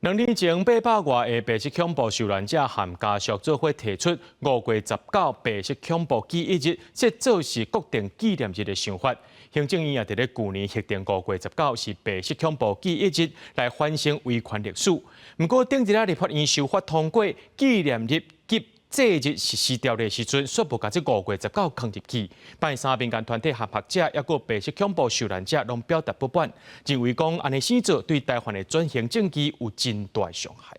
2年前，800多个白色恐怖受难者和家属做伙提出5月19白色恐怖记忆日，设做是国定纪念日的想法。行政院也伫咧去年核定5月19是白色恐怖记忆日，来反省维权历史。不过，顶日立法院修法通过纪念日及这日实施条例时阵，却无把这5月19放入去。拜三民间团体和学者，抑个白色恐怖受难者，拢表达不满，认为讲安尼生做对台湾的转型正义有真大伤害。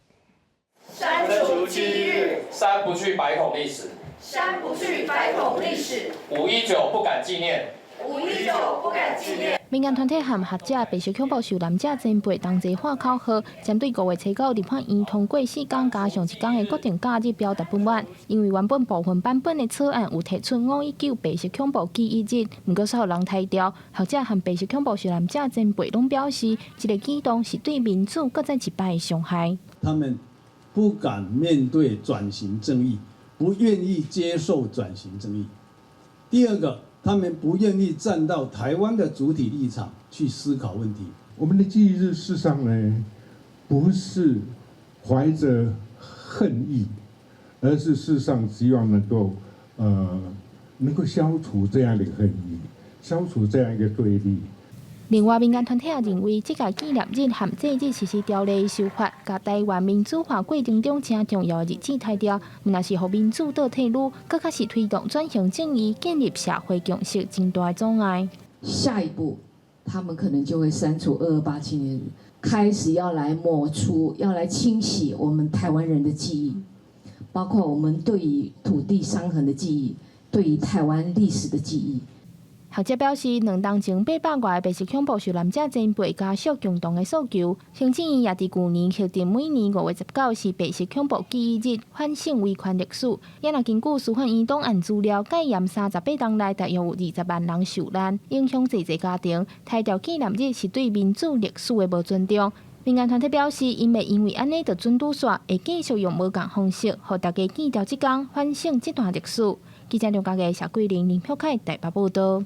删除记忆日，删不去白孔历史，删不去白孔历史。519不敢纪念，519不敢纪念。民间团体和学者白色恐怖受难者前辈同齐喊口号，针对5月19立法院通过4天加上1天的国定假日表达不满，因为原本部分版本的草案有提出519白色恐怖记忆日，不过稍有人抬调。学者和白色恐怖受难者前辈拢表示，这个举动是对民主搁再一摆的伤害。他们不敢面对转型正义，不愿意接受转型正义。第二个，他们不愿意站到台湾的主体立场去思考问题。我们的记忆日事实上呢，不是怀着恨意，而是事实上希望能够消除这样的恨意，消除这样一个对立。另外，民间团体也认为，这个纪念日和这日实施条例的修法，甲台湾民主化过程中正重要的日子抬掉，若是互民主倒退路，更较是推动转型正义、建立社会共识真大的障碍。下一步，他们可能就会删除2287纪念日，开始要来抹除、要来清洗我们台湾人的记忆，包括我们对于土地伤痕的记忆，对于台湾历史的记忆。学者表示，2年前800多个白色恐怖受难者前辈家属共同的诉求，行政院也伫去年核定每年5月19是白色恐怖记忆日，反省维权历史。也若根据司法院档案资料，戒严38天内，大约有20万人受难，影响济家庭。抬掉纪念日是对民主历史的无尊重。民间团体表示，因为安尼就准拄煞，会继续用无共方式，互大家记牢这天，反省这段历史。记者梁家嘅谢桂玲、林飘凯台北报道。